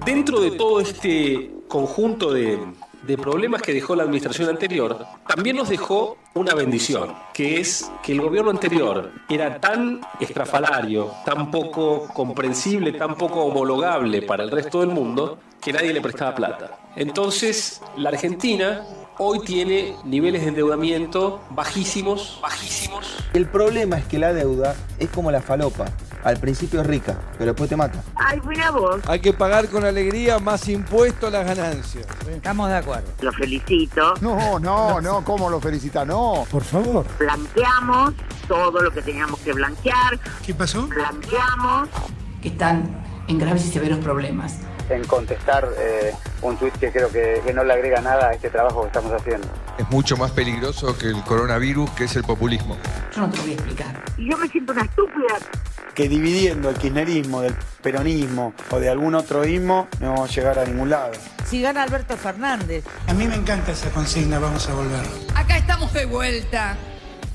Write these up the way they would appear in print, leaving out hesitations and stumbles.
Dentro de todo este conjunto de problemas que dejó la administración anterior, también nos dejó una bendición, que es que el gobierno anterior era tan estrafalario, tan poco comprensible, tan poco homologable para el resto del mundo, que nadie le prestaba plata. Entonces, la Argentina hoy tiene niveles de endeudamiento bajísimos. El problema es que la deuda es como la falopa. Al principio es rica, pero después te mata. Ay, buena voz. Hay que pagar con alegría más impuestos a las ganancias. Estamos de acuerdo. Lo felicito. No, ¿cómo lo felicita? No. Por favor. Blanqueamos todo lo que teníamos que blanquear. ¿Qué pasó? Blanqueamos. Que están en graves y severos problemas. En contestar un tuit que creo que no le agrega nada a este trabajo que estamos haciendo. Es mucho más peligroso que el coronavirus, que es el populismo. Yo no te lo voy a explicar. Y yo me siento una estúpida. Que dividiendo el kirchnerismo del peronismo o de algún otro ismo no vamos a llegar a ningún lado. Si gana Alberto Fernández. A mí me encanta esa consigna, vamos a volver. Acá estamos de vuelta.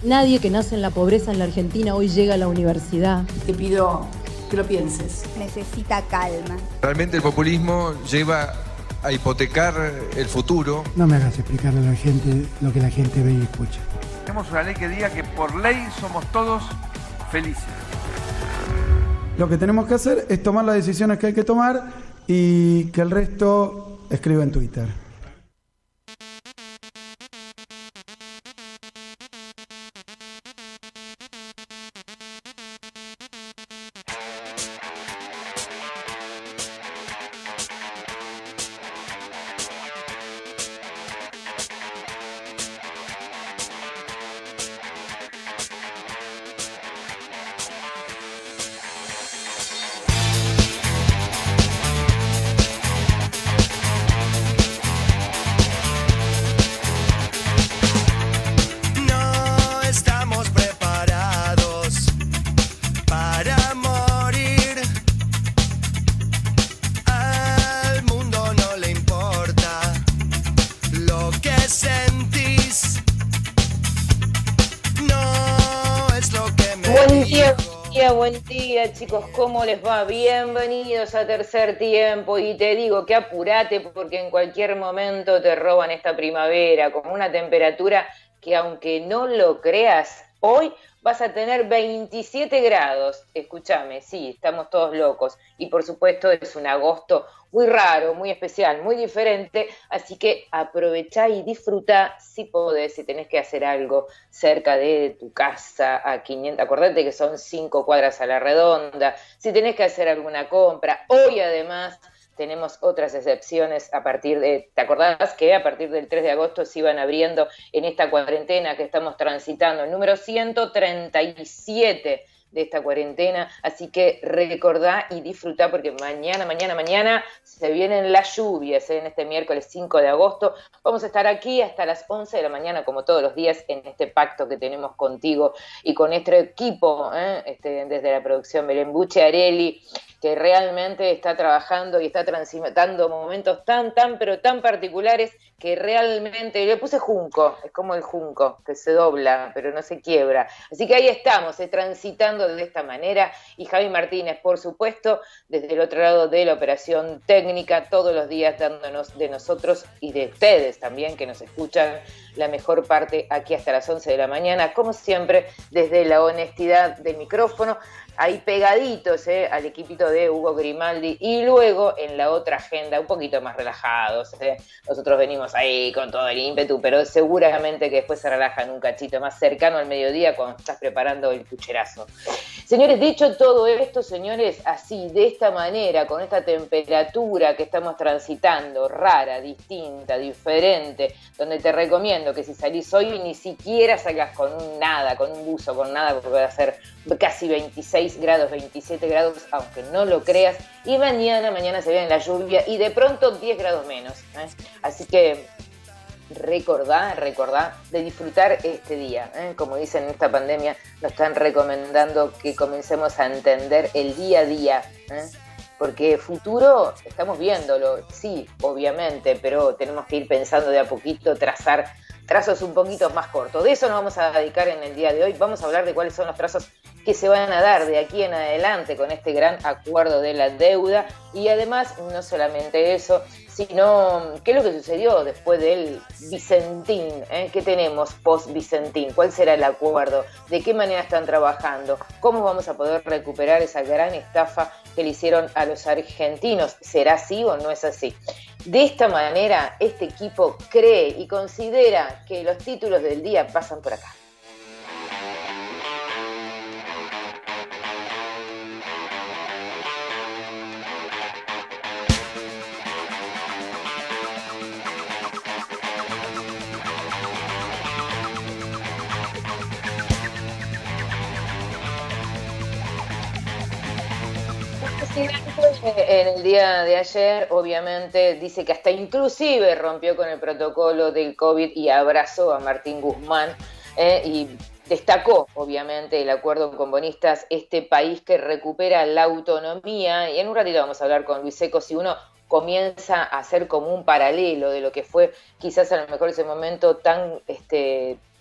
Nadie que nace en la pobreza en la Argentina hoy llega a la universidad. Te pido que lo pienses. Necesita calma. Realmente el populismo lleva a hipotecar el futuro. No me hagas explicarle a la gente lo que la gente ve y escucha. Tenemos una ley que diga que por ley somos todos felices. Lo que tenemos que hacer es tomar las decisiones que hay que tomar y que el resto escriba en Twitter. Buen día, chicos, ¿cómo les va? Bienvenidos a Tercer Tiempo y te digo que apurate porque en cualquier momento te roban esta primavera con una temperatura que aunque no lo creas, hoy vas a tener 27 grados. Escúchame, sí, estamos todos locos y por supuesto es un agosto muy raro, muy especial, muy diferente, así que aprovechá y disfruta si podés, si tenés que hacer algo cerca de tu casa, a 500, acordate que son 5 cuadras a la redonda, si tenés que hacer alguna compra, hoy además tenemos otras excepciones a partir de, ¿te acordás que a partir del 3 de agosto se iban abriendo en esta cuarentena que estamos transitando, el número 137 de esta cuarentena, así que recordá y disfrutá porque mañana se vienen las lluvias, en este miércoles 5 de agosto, vamos a estar aquí hasta las 11 de la mañana como todos los días en este pacto que tenemos contigo y con nuestro equipo, desde la producción Belén Buche Areli, que realmente está trabajando y está transitando momentos tan particulares que realmente, le puse junco, es como el junco, que se dobla, pero no se quiebra. Así que ahí estamos, transitando de esta manera, y Javi Martínez, por supuesto, desde el otro lado de la operación técnica, todos los días dándonos de nosotros y de ustedes también, que nos escuchan la mejor parte aquí hasta las 11 de la mañana, como siempre, desde la honestidad del micrófono, ahí pegaditos al equipito de Hugo Grimaldi, y luego en la otra agenda un poquito más relajados. Nosotros venimos ahí con todo el ímpetu, pero seguramente que después se relajan un cachito más cercano al mediodía cuando estás preparando el pucherazo. Señores, dicho todo esto, señores, así, de esta manera, con esta temperatura que estamos transitando, rara, distinta, diferente, donde te recomiendo que si salís hoy ni siquiera salgas con un buzo, con nada, porque va a ser casi 26 grados, 27 grados, aunque no lo creas, y mañana se viene la lluvia y de pronto 10 grados menos, Así que recordá de disfrutar este día, Como dicen en esta pandemia, nos están recomendando que comencemos a entender el día a día, Porque futuro estamos viéndolo, sí, obviamente, pero tenemos que ir pensando de a poquito, trazar trazos un poquito más cortos. De eso nos vamos a dedicar en el día de hoy. Vamos a hablar de cuáles son los trazos que se van a dar de aquí en adelante con este gran acuerdo de la deuda. Y además, no solamente eso, sino qué es lo que sucedió después del Vicentín, ¿qué tenemos post-Vicentín? ¿Cuál será el acuerdo? ¿De qué manera están trabajando? ¿Cómo vamos a poder recuperar esa gran estafa que le hicieron a los argentinos? ¿Será así o no es así? De esta manera, este equipo cree y considera que los títulos del día pasan por acá. En el día de ayer, obviamente, dice que hasta inclusive rompió con el protocolo del COVID y abrazó a Martín Guzmán y destacó, obviamente, el acuerdo con bonistas, este país que recupera la autonomía. Y en un ratito vamos a hablar con Luis Seco si uno comienza a hacer como un paralelo de lo que fue quizás a lo mejor ese momento tan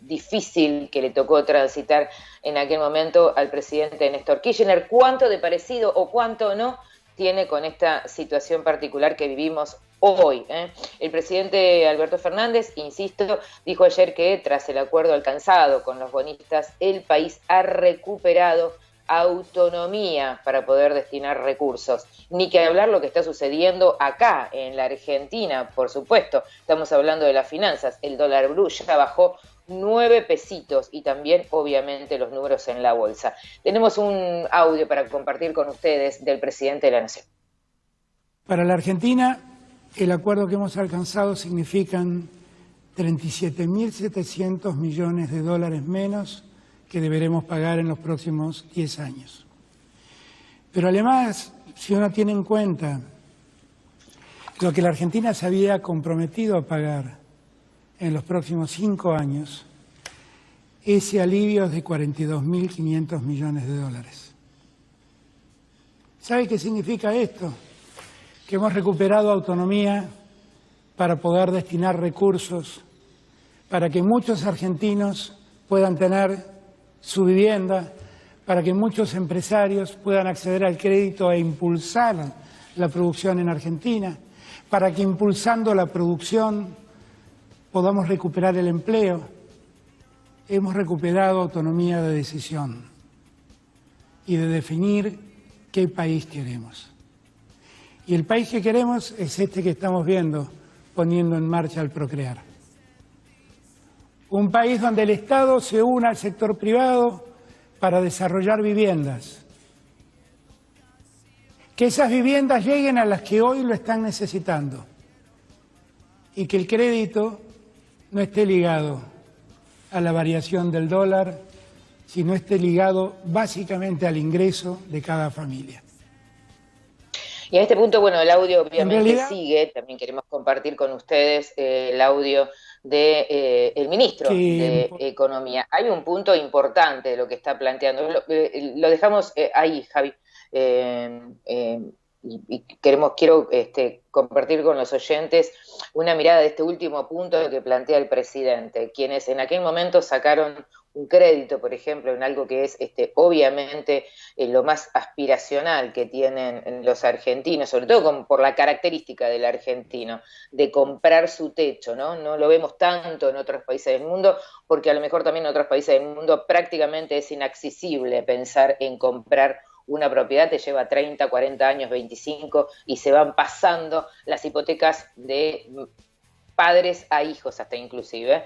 difícil que le tocó transitar en aquel momento al presidente Néstor Kirchner. ¿Cuánto de parecido o cuánto no tiene con esta situación particular que vivimos hoy? El presidente Alberto Fernández, insisto, dijo ayer que tras el acuerdo alcanzado con los bonistas, el país ha recuperado autonomía para poder destinar recursos. Ni que hablar lo que está sucediendo acá en la Argentina, por supuesto. Estamos hablando de las finanzas. El dólar blue ya bajó 9 pesitos y también obviamente los números en la bolsa. Tenemos un audio para compartir con ustedes del presidente de la Nación. Para la Argentina, el acuerdo que hemos alcanzado significan 37.700 millones de dólares menos que deberemos pagar en los próximos 10 años. Pero además, si uno tiene en cuenta lo que la Argentina se había comprometido a pagar en los próximos 5 años, ese alivio es de 42.500 millones de dólares. ¿Sabe qué significa esto? Que hemos recuperado autonomía para poder destinar recursos, para que muchos argentinos puedan tener su vivienda, para que muchos empresarios puedan acceder al crédito e impulsar la producción en Argentina, para que impulsando la producción podamos recuperar el empleo. Hemos recuperado autonomía de decisión y de definir qué país queremos. Y el país que queremos es este que estamos viendo, poniendo en marcha el Procrear. Un país donde el Estado se una al sector privado para desarrollar viviendas. Que esas viviendas lleguen a las que hoy lo están necesitando. Y que el crédito no esté ligado a la variación del dólar, sino esté ligado básicamente al ingreso de cada familia. Y a este punto, bueno, el audio obviamente sigue. También queremos compartir con ustedes el audio del ministro de Economía. Hay un punto importante de lo que está planteando. Lo dejamos ahí, Javi. Y quiero compartir con los oyentes una mirada de este último punto que plantea el presidente, quienes en aquel momento sacaron un crédito, por ejemplo, en algo que es obviamente lo más aspiracional que tienen los argentinos, sobre todo por la característica del argentino, de comprar su techo, ¿no? No lo vemos tanto en otros países del mundo, porque a lo mejor también en otros países del mundo prácticamente es inaccesible pensar en comprar una propiedad, te lleva 30, 40 años, 25, y se van pasando las hipotecas de padres a hijos hasta inclusive.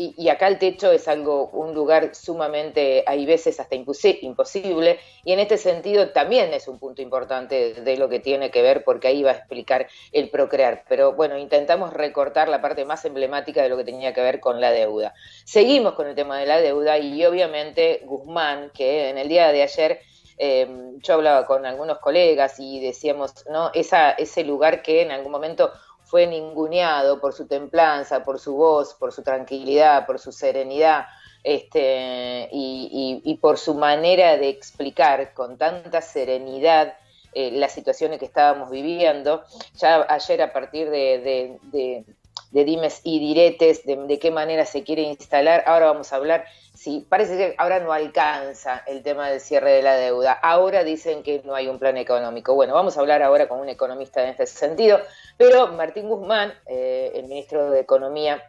Y acá el techo es un lugar sumamente, hay veces hasta imposible, y en este sentido también es un punto importante de lo que tiene que ver, porque ahí va a explicar el Procrear. Pero bueno, intentamos recortar la parte más emblemática de lo que tenía que ver con la deuda. Seguimos con el tema de la deuda y obviamente Guzmán, que en el día de ayer yo hablaba con algunos colegas y decíamos, ¿no? Ese lugar que en algún momento fue ninguneado por su templanza, por su voz, por su tranquilidad, por su serenidad, y por su manera de explicar con tanta serenidad las situaciones que estábamos viviendo. Ya ayer, a partir de dimes y diretes, de qué manera se quiere instalar. Ahora vamos a hablar, sí, parece que ahora no alcanza el tema del cierre de la deuda. Ahora dicen que no hay un plan económico. Bueno, vamos a hablar ahora con un economista en este sentido, pero Martín Guzmán, el ministro de Economía,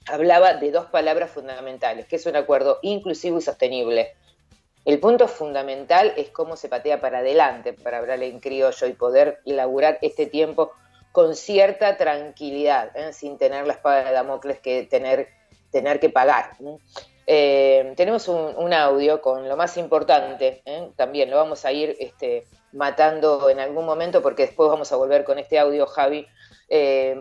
hablaba de dos palabras fundamentales, que es un acuerdo inclusivo y sostenible. El punto fundamental es cómo se patea para adelante, para hablarle en criollo, y poder elaborar este tiempo con cierta tranquilidad, sin tener la espada de Damocles que tener que pagar. Tenemos un audio con lo más importante, también lo vamos a ir matando en algún momento, porque después vamos a volver con este audio, Javi,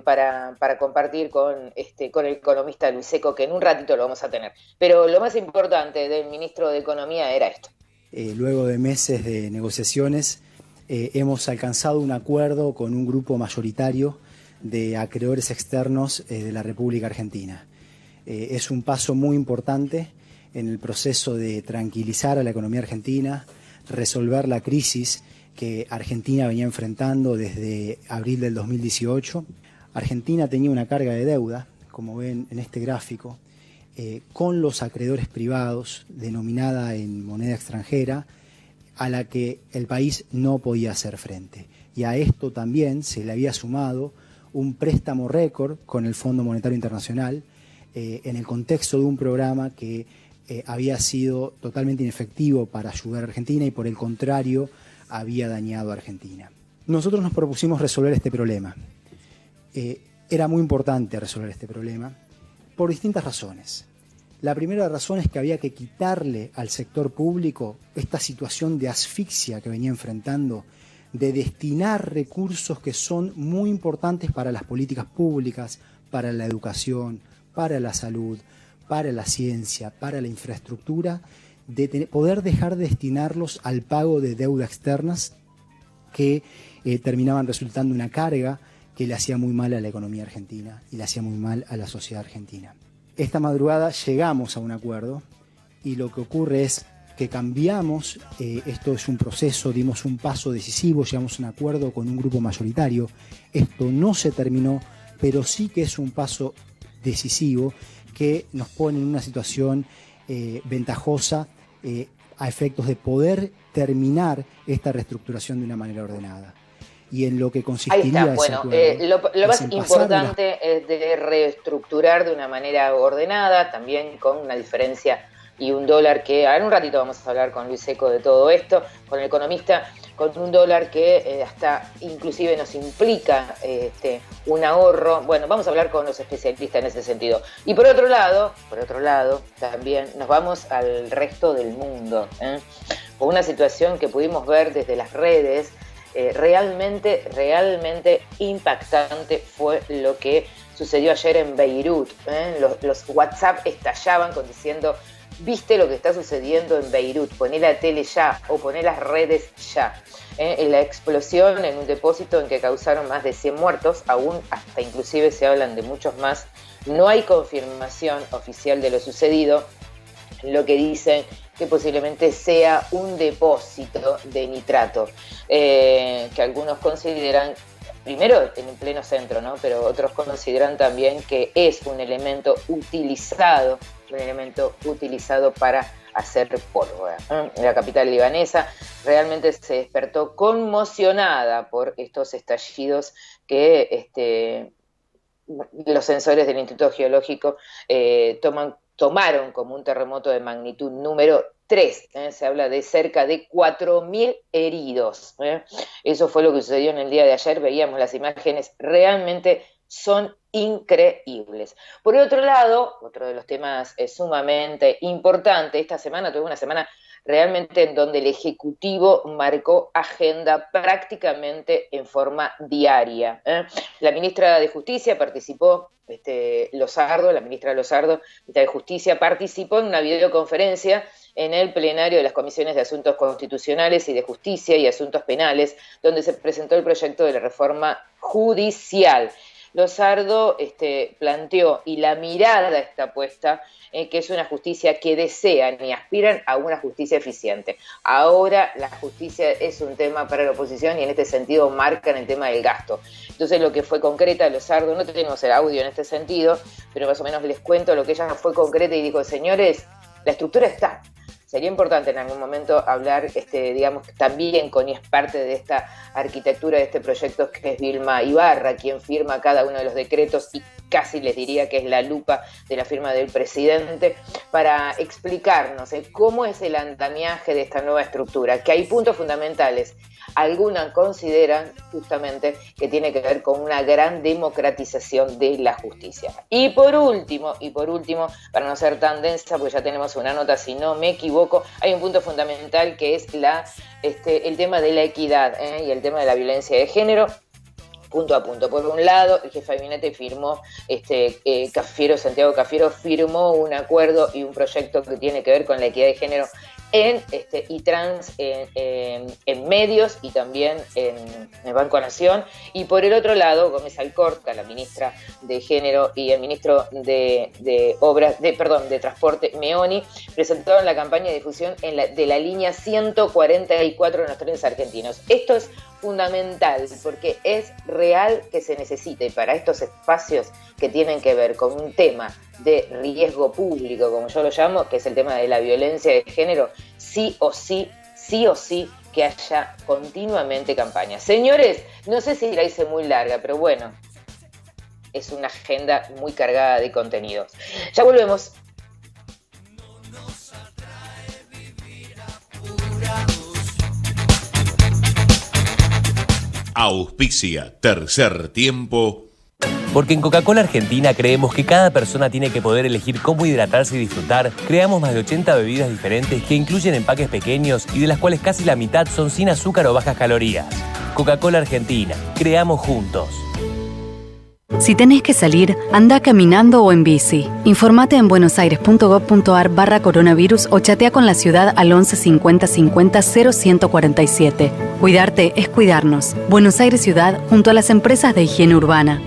para compartir con el economista Luis Seco, que en un ratito lo vamos a tener. Pero lo más importante del ministro de Economía era esto. Luego de meses de negociaciones, hemos alcanzado un acuerdo con un grupo mayoritario de acreedores externos de la República Argentina. Es un paso muy importante en el proceso de tranquilizar a la economía argentina, resolver la crisis que Argentina venía enfrentando desde abril del 2018. Argentina tenía una carga de deuda, como ven en este gráfico, con los acreedores privados, denominada en moneda extranjera, a la que el país no podía hacer frente. Y a esto también se le había sumado un préstamo récord con el Fondo Monetario Internacional, en el contexto de un programa que había sido totalmente inefectivo para ayudar a Argentina y, por el contrario, había dañado a Argentina. Nosotros nos propusimos resolver este problema. Era muy importante resolver este problema por distintas razones. La primera razón es que había que quitarle al sector público esta situación de asfixia que venía enfrentando, de destinar recursos que son muy importantes para las políticas públicas, para la educación, para la salud, para la ciencia, para la infraestructura, de poder dejar de destinarlos al pago de deudas externas que terminaban resultando una carga que le hacía muy mal a la economía argentina y le hacía muy mal a la sociedad argentina. Esta madrugada llegamos a un acuerdo y lo que ocurre es que cambiamos, esto es un proceso, dimos un paso decisivo, llegamos a un acuerdo con un grupo mayoritario. Esto no se terminó, pero sí que es un paso decisivo que nos pone en una situación ventajosa a efectos de poder terminar esta reestructuración de una manera ordenada. Y en lo que consistiría ahí está. Bueno, lo más importante es de reestructurar de una manera ordenada, también con una diferencia y un dólar que, en un ratito vamos a hablar con Luis Seco de todo esto, con el economista, con un dólar que hasta inclusive nos implica un ahorro. Bueno, vamos a hablar con los especialistas en ese sentido. Y por otro lado, también nos vamos al resto del mundo, con una situación que pudimos ver desde las redes. Realmente impactante fue lo que sucedió ayer en Beirut. Los WhatsApp estallaban diciendo: ¿viste lo que está sucediendo en Beirut? Poné la tele ya, o poné las redes ya. En la explosión en un depósito en que causaron más de 100 muertos, aún hasta inclusive se hablan de muchos más. No hay confirmación oficial de lo sucedido. Lo que dicen que posiblemente sea un depósito de nitrato, que algunos consideran, primero en el pleno centro, ¿no? Pero otros consideran también que es un elemento utilizado para hacer pólvora. La capital libanesa realmente se despertó conmocionada por estos estallidos que los sensores del Instituto Geológico tomaron como un terremoto de magnitud número 3. Se habla de cerca de 4.000 heridos. Eso fue lo que sucedió en el día de ayer. Veíamos las imágenes, realmente son increíbles. Por otro lado, otro de los temas sumamente importante, esta semana tuve una semana realmente en donde el Ejecutivo marcó agenda prácticamente en forma diaria. La ministra de Justicia participó, la ministra Lozardo, de Justicia, participó en una videoconferencia en el plenario de las Comisiones de Asuntos Constitucionales y de Justicia y Asuntos Penales, donde se presentó el proyecto de la reforma judicial. Lozardo planteó, y la mirada está puesta, que es una justicia que desean y aspiran a una justicia eficiente. Ahora la justicia es un tema para la oposición y en este sentido marcan el tema del gasto. Entonces lo que fue concreta Lozardo, no tenemos el audio en este sentido, pero más o menos les cuento lo que ella fue concreta y dijo: señores, la estructura está. Sería importante en algún momento hablar, digamos, también con, y es parte de esta arquitectura de este proyecto, que es Vilma Ibarra, quien firma cada uno de los decretos y casi les diría que es la lupa de la firma del presidente, para explicarnos cómo es el andamiaje de esta nueva estructura, que hay puntos fundamentales. Algunas consideran justamente que tiene que ver con una gran democratización de la justicia. Y por último, para no ser tan densa, porque ya tenemos una nota, si no me equivoco, hay un punto fundamental que es el tema de la equidad y el tema de la violencia de género. Punto a punto. Por un lado, el jefe de gabinete firmó, Santiago Cafiero firmó un acuerdo y un proyecto que tiene que ver con la equidad de género y trans en medios y también en el Banco Nación. Y por el otro lado, Gómez Alcorta, la ministra de Género, y el ministro de Transporte, Meoni, presentaron la campaña de difusión de la línea 144 en los trenes argentinos. Esto es fundamental porque es real que se necesite para estos espacios que tienen que ver con un tema de riesgo público, como yo lo llamo, que es el tema de la violencia de género, sí o sí que haya continuamente campañas. Señores, no sé si la hice muy larga, pero bueno, es una agenda muy cargada de contenidos. Ya volvemos. Auspicia Tercer Tiempo. Porque en Coca-Cola Argentina creemos que cada persona tiene que poder elegir cómo hidratarse y disfrutar. Creamos más de 80 bebidas diferentes que incluyen empaques pequeños y de las cuales casi la mitad son sin azúcar o bajas calorías. Coca-Cola Argentina, creamos juntos. Si tenés que salir, anda caminando o en bici. Informate en buenosaires.gov.ar/coronavirus o chatea con la ciudad al 11 50 50 0147. Cuidarte es cuidarnos. Buenos Aires Ciudad, junto a las empresas de higiene urbana.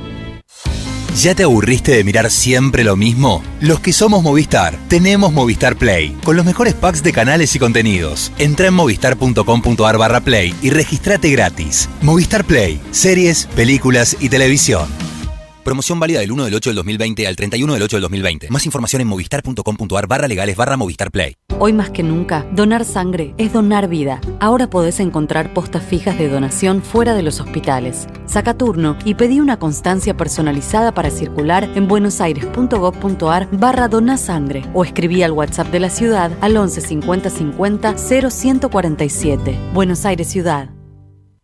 ¿Ya te aburriste de mirar siempre lo mismo? Los que somos Movistar, tenemos Movistar Play, con los mejores packs de canales y contenidos. Entra en movistar.com.ar/play y registrate gratis. Movistar Play, series, películas y televisión. Promoción válida del 1 del 8 del 2020 al 31 del 8 del 2020. Más información en movistar.com.ar/legales/Movistar Play. Hoy más que nunca, donar sangre es donar vida. Ahora podés encontrar postas fijas de donación fuera de los hospitales. Saca turno y pedí una constancia personalizada para circular en buenosaires.gov.ar/donasangre o escribí al WhatsApp de la ciudad al 11 50 50 0147. Buenos Aires Ciudad.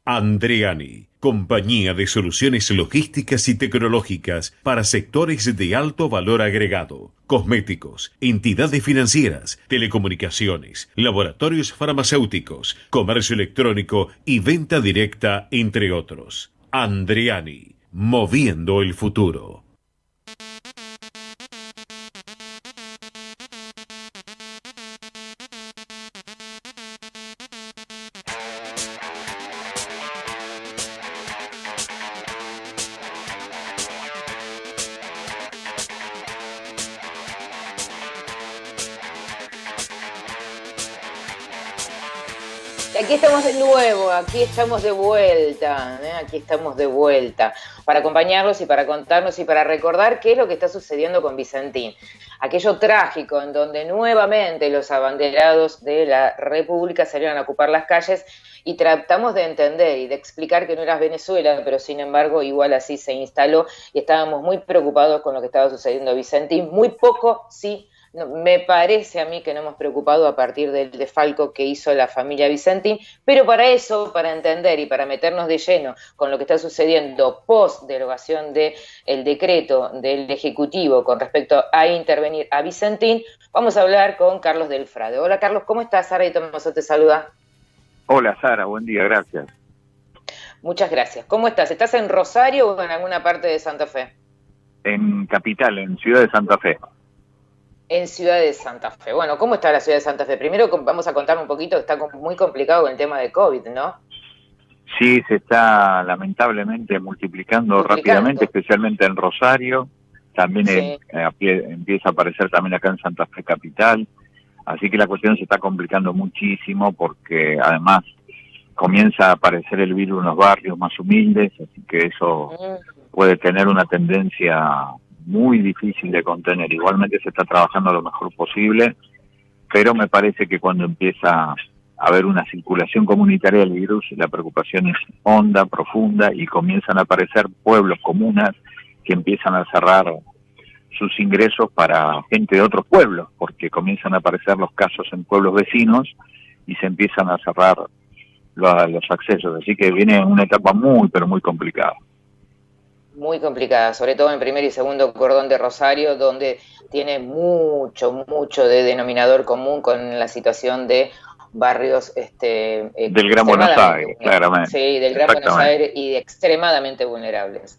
Andreani, compañía de soluciones logísticas y tecnológicas para sectores de alto valor agregado, cosméticos, entidades financieras, telecomunicaciones, laboratorios farmacéuticos, comercio electrónico y venta directa, entre otros. Andreani, moviendo el futuro. Aquí estamos de nuevo, aquí estamos de vuelta, para acompañarlos y para contarnos y para recordar qué es lo que está sucediendo con Vicentín. Aquello trágico en donde nuevamente los abanderados de la República salieron a ocupar las calles y tratamos de entender y de explicar que no era Venezuela, pero sin embargo igual así se instaló y estábamos muy preocupados con lo que estaba sucediendo en Vicentín. Muy poco, sí. No, me parece a mí que no hemos preocupado a partir del desfalco que hizo la familia Vicentín, pero para eso, para entender y para meternos de lleno con lo que está sucediendo post derogación del decreto del Ejecutivo con respecto a intervenir a Vicentín, vamos a hablar con Carlos Delfrade. Hola Carlos, ¿cómo estás? Sara y Tomaso te saluda. Hola Sara, buen día, gracias. Muchas gracias. ¿Cómo estás? ¿Estás en Rosario o en alguna parte de Santa Fe? En Capital, en Ciudad de Santa Fe. En Ciudad de Santa Fe. Bueno, ¿cómo está la Ciudad de Santa Fe? Primero vamos a contar un poquito, está muy complicado con el tema de COVID, ¿no? Sí, se está lamentablemente multiplicando rápidamente, especialmente en Rosario. También Sí. empieza a aparecer también acá en Santa Fe Capital. Así que la cuestión se está complicando muchísimo porque además comienza a aparecer el virus en los barrios más humildes, así que eso puede tener una tendencia muy difícil de contener. Igualmente se está trabajando lo mejor posible, pero me parece que cuando empieza a haber una circulación comunitaria del virus, la preocupación es honda, profunda, y comienzan a aparecer pueblos, comunas, que empiezan a cerrar sus ingresos para gente de otros pueblos, porque comienzan a aparecer los casos en pueblos vecinos y se empiezan a cerrar los accesos. Así que viene una etapa muy, pero muy complicada. Muy complicada, sobre todo en primer y segundo cordón de Rosario, donde tiene mucho de denominador común con la situación de barrios del Gran Buenos Aires, claramente. Sí, del Gran Buenos Aires, y extremadamente vulnerables,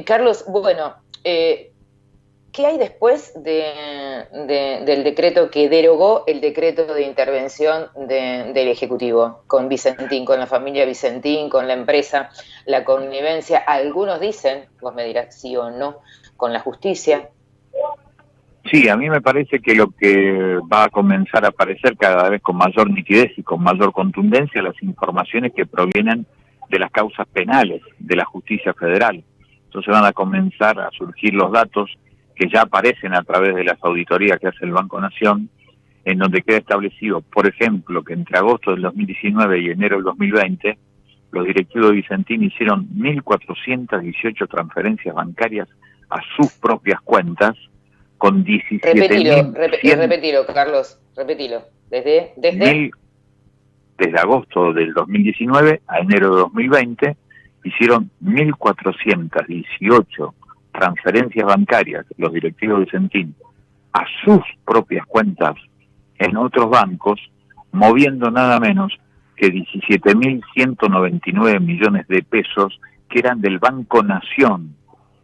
Carlos, bueno, ¿qué hay después del decreto que derogó el decreto de intervención del Ejecutivo con Vicentín, con la familia Vicentín, con la empresa, la connivencia? Algunos dicen, vos me dirás sí o no, con la justicia. Sí, a mí me parece que lo que va a comenzar a aparecer cada vez con mayor nitidez y con mayor contundencia, las informaciones que provienen de las causas penales de la justicia federal. Entonces van a comenzar a surgir los datos que ya aparecen a través de las auditorías que hace el Banco Nación, en donde queda establecido, por ejemplo, que entre agosto del 2019 y enero del 2020, los directivos de Vicentín hicieron 1.418 transferencias bancarias a sus propias cuentas, con 17.000... Repetilo, Carlos, repetilo. Desde agosto del 2019 a enero de 2020 hicieron 1.418 transferencias bancarias, los directivos de Vicentín, a sus propias cuentas en otros bancos, moviendo nada menos que 17.199 millones de pesos que eran del Banco Nación,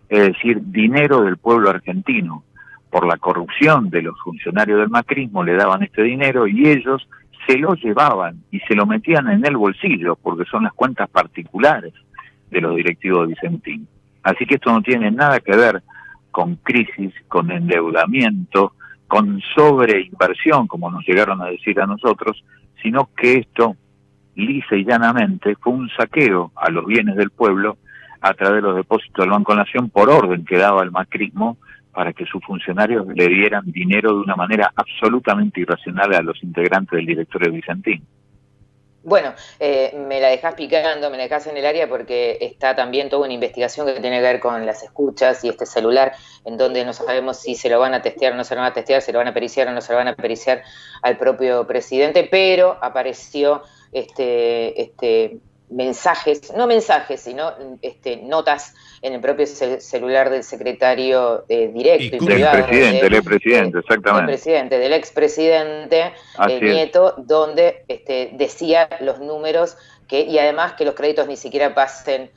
es decir, dinero del pueblo argentino. Por la corrupción de los funcionarios del macrismo le daban este dinero y ellos se lo llevaban y se lo metían en el bolsillo, porque son las cuentas particulares de los directivos de Vicentín. Así que esto no tiene nada que ver con crisis, con endeudamiento, con sobreinversión, como nos llegaron a decir a nosotros, sino que esto, lisa y llanamente, fue un saqueo a los bienes del pueblo a través de los depósitos del Banco Nación por orden que daba el macrismo para que sus funcionarios le dieran dinero de una manera absolutamente irracional a los integrantes del directorio de Vicentín. Bueno, me la dejás picando, me la dejás en el área porque está también toda una investigación que tiene que ver con las escuchas y este celular, en donde no sabemos si se lo van a testear o no se lo van a testear, si lo van a periciar o no se lo van a periciar al propio presidente, pero apareció mensajes, no mensajes, sino notas en el propio celular del secretario directo y privado. Del expresidente, exactamente. Del expresidente Nieto, donde decía los números y además que los créditos ni siquiera pasen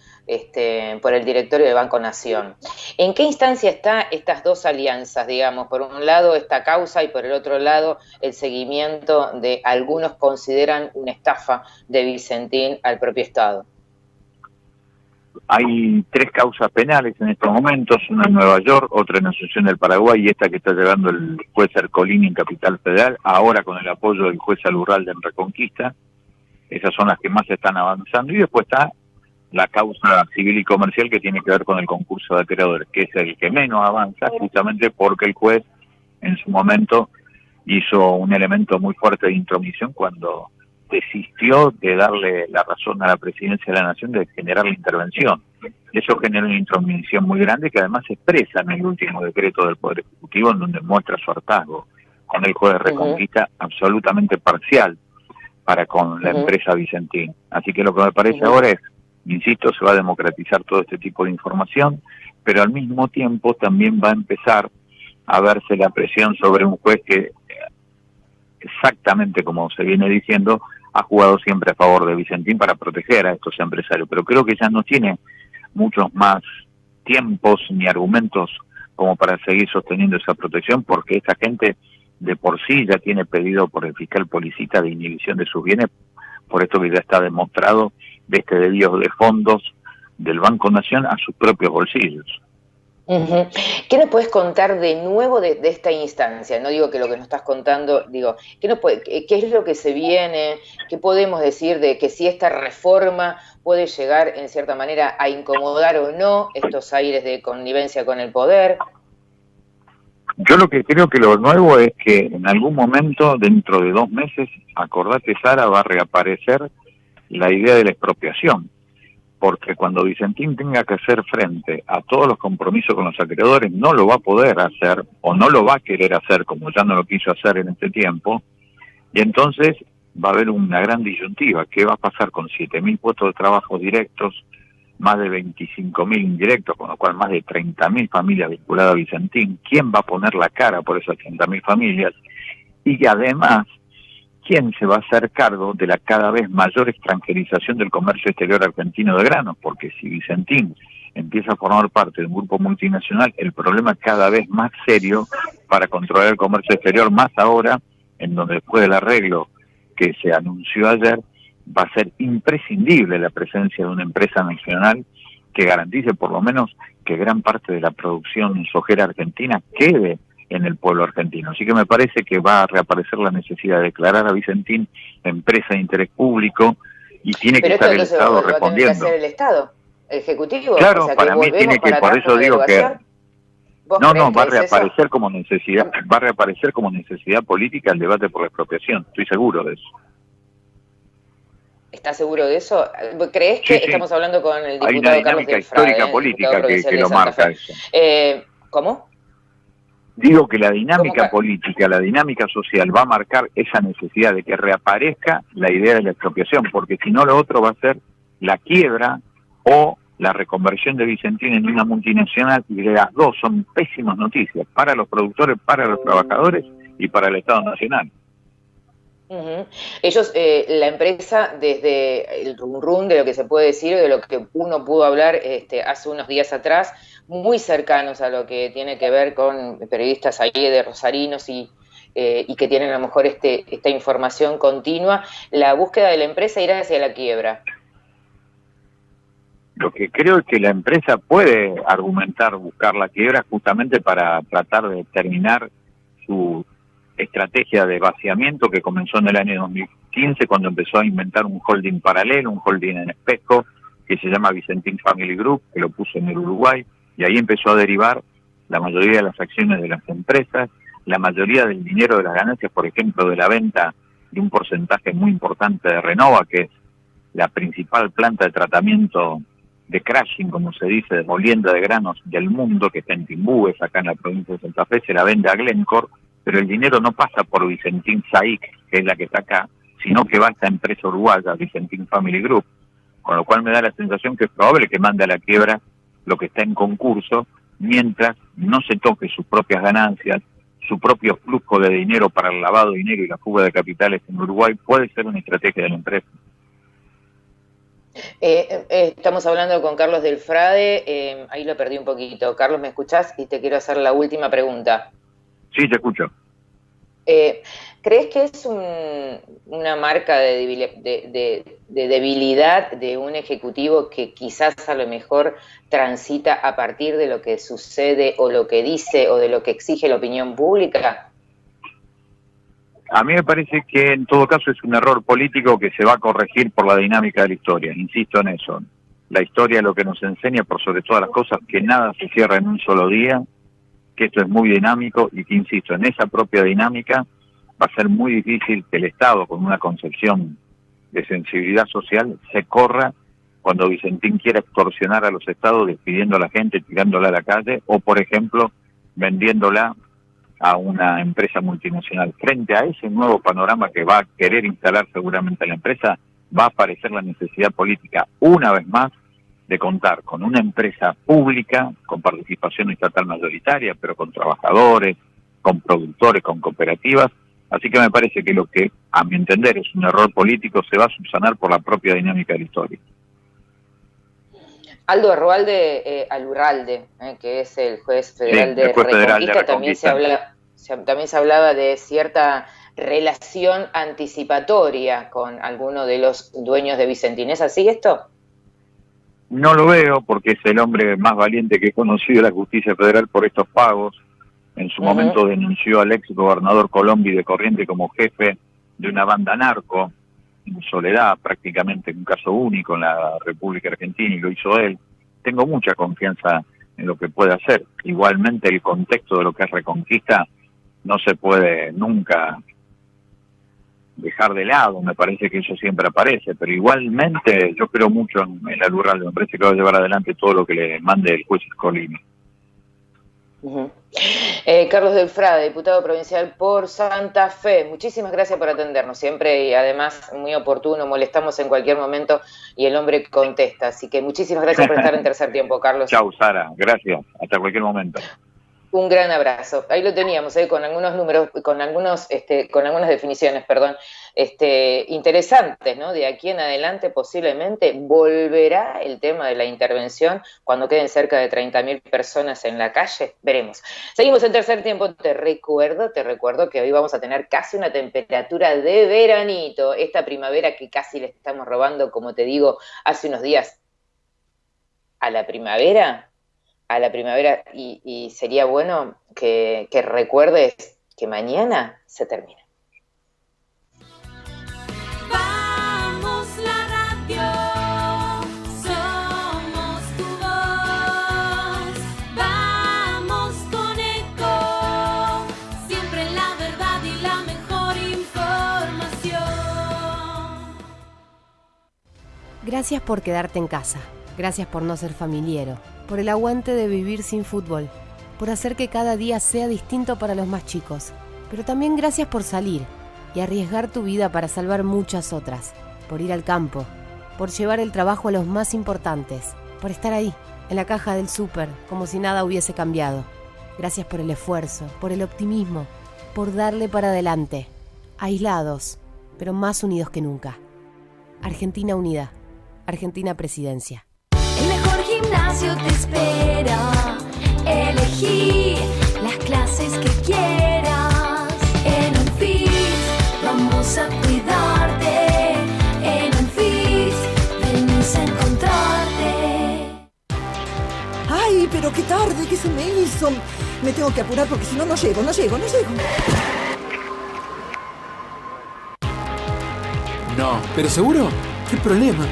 por el directorio del Banco Nación. ¿En qué instancia están estas dos alianzas, digamos? Por un lado esta causa y por el otro lado el seguimiento de algunos consideran una estafa de Vicentín al propio Estado. Hay 3 causas penales en estos momentos, una en Nueva York, otra en Asunción del Paraguay y esta que está llevando el juez Ercolini en Capital Federal, ahora con el apoyo del juez Alurralde en Reconquista. Esas son las que más están avanzando. Y después está la causa civil y comercial que tiene que ver con el concurso de acreedores, que es el que menos avanza, justamente porque el juez en su momento hizo un elemento muy fuerte de intromisión cuando desistió de darle la razón a la presidencia de la Nación de generar la intervención. Eso generó una intromisión muy grande que además se expresa en el último decreto del Poder Ejecutivo, en donde muestra su hartazgo con el juez de Reconquista absolutamente parcial para con la empresa Vicentín. Así que lo que me parece ahora es, insisto, se va a democratizar todo este tipo de información, pero al mismo tiempo también va a empezar a verse la presión sobre un juez que, exactamente como se viene diciendo, ha jugado siempre a favor de Vicentín para proteger a estos empresarios, pero creo que ya no tiene muchos más tiempos ni argumentos como para seguir sosteniendo esa protección, porque esta gente de por sí ya tiene pedido por el fiscal Policita de inhibición de sus bienes por esto que ya está demostrado, de este desvío de fondos del Banco Nación a sus propios bolsillos. ¿Qué nos puedes contar de nuevo de esta instancia? No digo que lo que nos estás contando, digo, ¿qué es lo que se viene? ¿Qué podemos decir de que si esta reforma puede llegar en cierta manera a incomodar o no estos aires de connivencia con el poder? Yo lo que creo que lo nuevo es que en algún momento, dentro de 2 meses, acordate Sara, va a reaparecer la idea de la expropiación. Porque cuando Vicentín tenga que hacer frente a todos los compromisos con los acreedores, no lo va a poder hacer, o no lo va a querer hacer, como ya no lo quiso hacer en este tiempo, y entonces va a haber una gran disyuntiva. ¿Qué va a pasar con 7.000 puestos de trabajo directos, más de 25.000 indirectos, con lo cual más de 30.000 familias vinculadas a Vicentín? ¿Quién va a poner la cara por esas 30.000 familias? Y además, ¿quién se va a hacer cargo de la cada vez mayor extranjerización del comercio exterior argentino de granos? Porque si Vicentín empieza a formar parte de un grupo multinacional, el problema es cada vez más serio para controlar el comercio exterior, más ahora, en donde después del arreglo que se anunció ayer, va a ser imprescindible la presencia de una empresa nacional que garantice por lo menos que gran parte de la producción sojera argentina quede en el pueblo argentino. Así que me parece que va a reaparecer la necesidad de declarar a Vicentín empresa de interés público y tiene que estar el Estado respondiendo. ¿Pero esto va a tener que hacer el Estado, el Ejecutivo? Claro, o sea, para mí tiene que, por eso digo que... No, va a reaparecer como necesidad, va a reaparecer como necesidad política el debate por la expropiación, estoy seguro de eso. ¿Estás seguro de eso? ¿Crees que estamos hablando con el diputado Carlos del Frade? Hay una dinámica histórica política que lo marca eso. ¿Cómo? Digo que la dinámica política, la dinámica social va a marcar esa necesidad de que reaparezca la idea de la expropiación, porque si no lo otro va a ser la quiebra o la reconversión de Vicentín en una multinacional, y de las dos son pésimas noticias para los productores, para los trabajadores y para el Estado Nacional. Ellos, la empresa, desde el rum de lo que se puede decir, de lo que uno pudo hablar hace unos días atrás, muy cercanos a lo que tiene que ver con periodistas ahí de rosarinos y que tienen a lo mejor esta información continua, la búsqueda de la empresa irá hacia la quiebra. Lo que creo es que la empresa puede argumentar buscar la quiebra justamente para tratar de terminar su estrategia de vaciamiento que comenzó en el año 2015 cuando empezó a inventar un holding paralelo, un holding en espejo que se llama Vicentín Family Group, que lo puso en el Uruguay, y ahí empezó a derivar la mayoría de las acciones de las empresas, la mayoría del dinero de las ganancias, por ejemplo, de la venta de un porcentaje muy importante de Renova, que es la principal planta de tratamiento de crushing, como se dice, de molienda de granos del mundo, que está en Timbúes, acá en la provincia de Santa Fe, se la vende a Glencore, pero el dinero no pasa por Vicentín SAIC, que es la que está acá, sino que va a esta empresa uruguaya, Vicentín Family Group, con lo cual me da la sensación que es probable que mande a la quiebra lo que está en concurso, mientras no se toque sus propias ganancias, su propio flujo de dinero para el lavado de dinero y la fuga de capitales en Uruguay, puede ser una estrategia de la empresa. Estamos hablando con Carlos del Frade, ahí lo perdí un poquito. Carlos, ¿me escuchás? Y te quiero hacer la última pregunta. Sí, te escucho. ¿Crees que es una marca de debilidad de un ejecutivo que quizás a lo mejor transita a partir de lo que sucede o lo que dice o de lo que exige la opinión pública? A mí me parece que en todo caso es un error político que se va a corregir por la dinámica de la historia, insisto en eso. La historia lo que nos enseña, por sobre todas las cosas, que nada se cierra en un solo día, que esto es muy dinámico y que, insisto, en esa propia dinámica va a ser muy difícil que el Estado, con una concepción de sensibilidad social, se corra cuando Vicentín quiera extorsionar a los estados despidiendo a la gente, tirándola a la calle, o, por ejemplo, vendiéndola a una empresa multinacional. Frente a ese nuevo panorama que va a querer instalar seguramente la empresa, va a aparecer la necesidad política, una vez más, de contar con una empresa pública, con participación estatal mayoritaria, pero con trabajadores, con productores, con cooperativas. Así que me parece que lo que, a mi entender, es un error político, se va a subsanar por la propia dinámica de la historia. Aldo Alurralde, que es el juez federal de Reconquista, también se hablaba de cierta relación anticipatoria con alguno de los dueños de Vicentín. ¿Es así esto? No lo veo porque es el hombre más valiente que he conocido la justicia federal por estos pagos. En su momento denunció al ex gobernador Colombi de Corrientes como jefe de una banda narco, en soledad, prácticamente un caso único en la República Argentina, y lo hizo él. Tengo mucha confianza en lo que puede hacer. Igualmente el contexto de lo que es Reconquista no se puede nunca dejar de lado, me parece que eso siempre aparece, pero igualmente yo creo mucho en la Lurralde, me parece que va a llevar adelante todo lo que le mande el juez Scolini. Carlos Del Frade, diputado provincial por Santa Fe, muchísimas gracias por atendernos siempre y además muy oportuno, molestamos en cualquier momento y el hombre contesta, así que muchísimas gracias por estar en Tercer Tiempo, Carlos. Chau, Sara, gracias, hasta cualquier momento. Un gran abrazo. Ahí lo teníamos, con algunos números, con algunas definiciones, interesantes, ¿no? De aquí en adelante posiblemente volverá el tema de la intervención cuando queden cerca de 30.000 personas en la calle. Veremos. Seguimos en Tercer Tiempo. Te recuerdo que hoy vamos a tener casi una temperatura de veranito. Esta primavera que casi le estamos robando, como te digo, hace unos días a la primavera y sería bueno que recuerdes que mañana se termina. Vamos la radio, somos tu voz, vamos con Eco, siempre la verdad y la mejor información. Gracias por quedarte en casa, gracias por no ser familiero, por el aguante de vivir sin fútbol, por hacer que cada día sea distinto para los más chicos, pero también gracias por salir y arriesgar tu vida para salvar muchas otras, por ir al campo, por llevar el trabajo a los más importantes, por estar ahí, en la caja del súper, como si nada hubiese cambiado. Gracias por el esfuerzo, por el optimismo, por darle para adelante, aislados, pero más unidos que nunca. Argentina unida, Argentina Presidencia. El mejor gimnasio te espera. Elegí las clases que quieras. En Unfit vamos a cuidarte. En Unfit venimos a encontrarte. ¡Ay, pero qué tarde! ¿Qué se me hizo? Me tengo que apurar porque si no, no llego. No, ¿pero seguro? ¿Qué problema?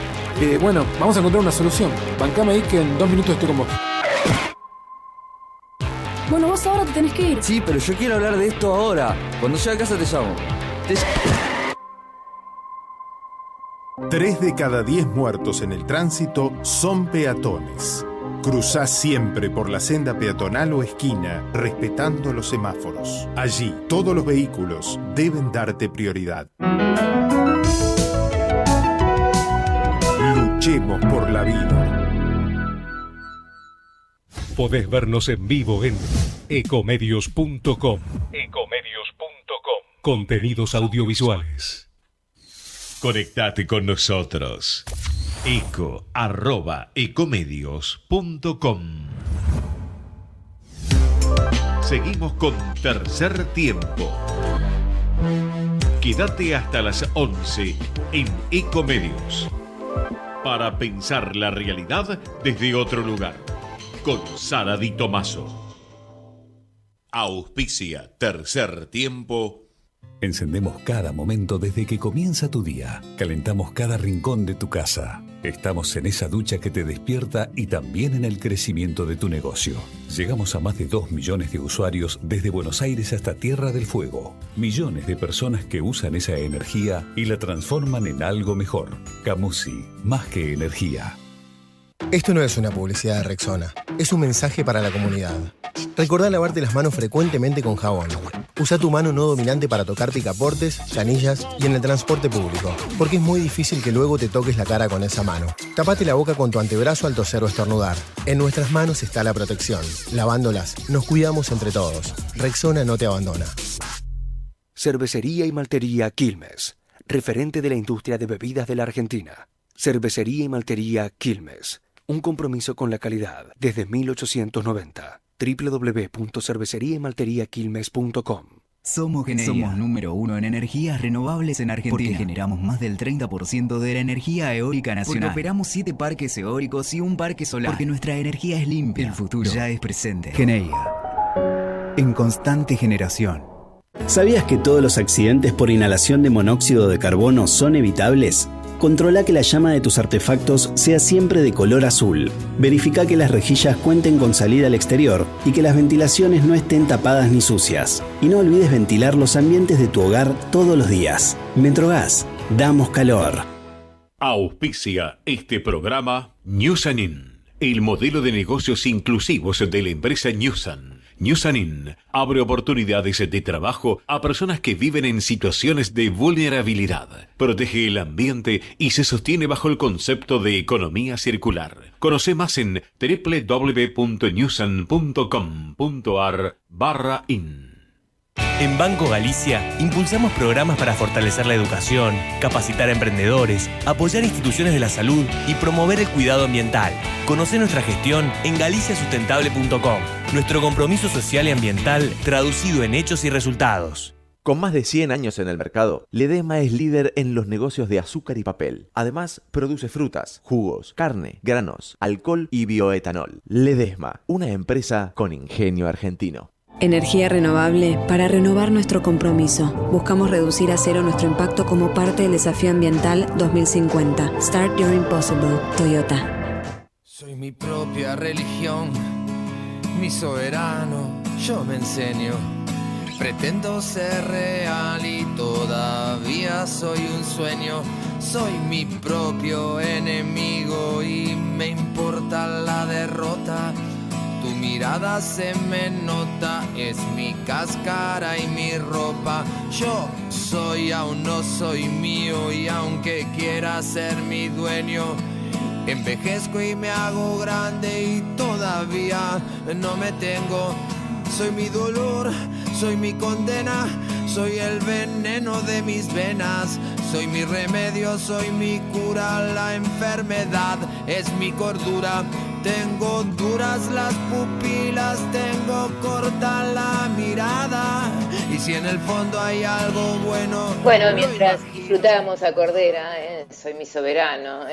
Bueno, vamos a encontrar una solución. Bancame ahí que en 2 minutos estoy con vos. Bueno, vos ahora te tenés que ir. Sí, pero yo quiero hablar de esto ahora. Cuando llegue a casa te llamo. 3 de cada 10 muertos en el tránsito son peatones. Cruzá siempre por la senda peatonal o esquina, respetando los semáforos. Allí, todos los vehículos deben darte prioridad. Luchemos por la vida. Podés vernos en vivo en ecomedios.com. Contenidos audiovisuales. Conectate con nosotros. eco@ecomedios.com. Seguimos con Tercer Tiempo. Quédate hasta las 11 en Ecomedios. Para pensar la realidad desde otro lugar. Con Sara Di Tomaso. Auspicia Tercer Tiempo. Encendemos cada momento desde que comienza tu día. Calentamos cada rincón de tu casa. Estamos en esa ducha que te despierta y también en el crecimiento de tu negocio. Llegamos a más de 2 millones de usuarios desde Buenos Aires hasta Tierra del Fuego. Millones de personas que usan esa energía y la transforman en algo mejor. Camusi, más que energía. Esto no es una publicidad de Rexona, es un mensaje para la comunidad. Recordá lavarte las manos frecuentemente con jabón. Usa tu mano no dominante para tocar picaportes, canillas y en el transporte público, porque es muy difícil que luego te toques la cara con esa mano. Tapate la boca con tu antebrazo al toser o estornudar. En nuestras manos está la protección. Lavándolas, nos cuidamos entre todos. Rexona no te abandona. Cervecería y Maltería Quilmes, referente de la industria de bebidas de la Argentina. Cervecería y Maltería Quilmes, un compromiso con la calidad desde 1890. www.cerveceriaymalteriaquilmes.com. Somos Geneia. Somos número 1 en energías renovables en Argentina. Porque generamos más del 30% de la energía eólica nacional. Porque operamos 7 parques eólicos y un parque solar. Porque nuestra energía es limpia. El futuro ya es presente. Geneia. En constante generación. ¿Sabías que todos los accidentes por inhalación de monóxido de carbono son evitables? Controla que la llama de tus artefactos sea siempre de color azul. Verifica que las rejillas cuenten con salida al exterior y que las ventilaciones no estén tapadas ni sucias. Y no olvides ventilar los ambientes de tu hogar todos los días. Metrogas, damos calor. Auspicia este programa Newsanin, el modelo de negocios inclusivos de la empresa Newsan. Newsanin abre oportunidades de trabajo a personas que viven en situaciones de vulnerabilidad, protege el ambiente y se sostiene bajo el concepto de economía circular. Conoce más en www.newsan.com.ar/in. En Banco Galicia impulsamos programas para fortalecer la educación, capacitar a emprendedores, apoyar instituciones de la salud y promover el cuidado ambiental. Conoce nuestra gestión en galiciasustentable.com. Nuestro compromiso social y ambiental traducido en hechos y resultados. Con más de 100 años en el mercado, Ledesma es líder en los negocios de azúcar y papel. Además, produce frutas, jugos, carne, granos, alcohol y bioetanol. Ledesma, una empresa con ingenio argentino. Energía renovable para renovar nuestro compromiso. Buscamos reducir a cero nuestro impacto como parte del desafío ambiental 2050. Start Your Impossible, Toyota. Soy mi propia religión, mi soberano, yo me enseño. Pretendo ser real y todavía soy un sueño. Soy mi propio enemigo y me importa la derrota. Tu mirada se me nota, es mi cáscara y mi ropa. Yo soy, aún no soy mío y aunque quiera ser mi dueño, envejezco y me hago grande y todavía no me tengo. Soy mi dolor, soy mi condena, soy el veneno de mis venas. Soy mi remedio, soy mi cura, la enfermedad es mi cordura. Tengo duras las pupilas, tengo corta la mirada. Y si en el fondo hay algo bueno... Bueno, mientras disfrutábamos a Cordera, soy mi soberano,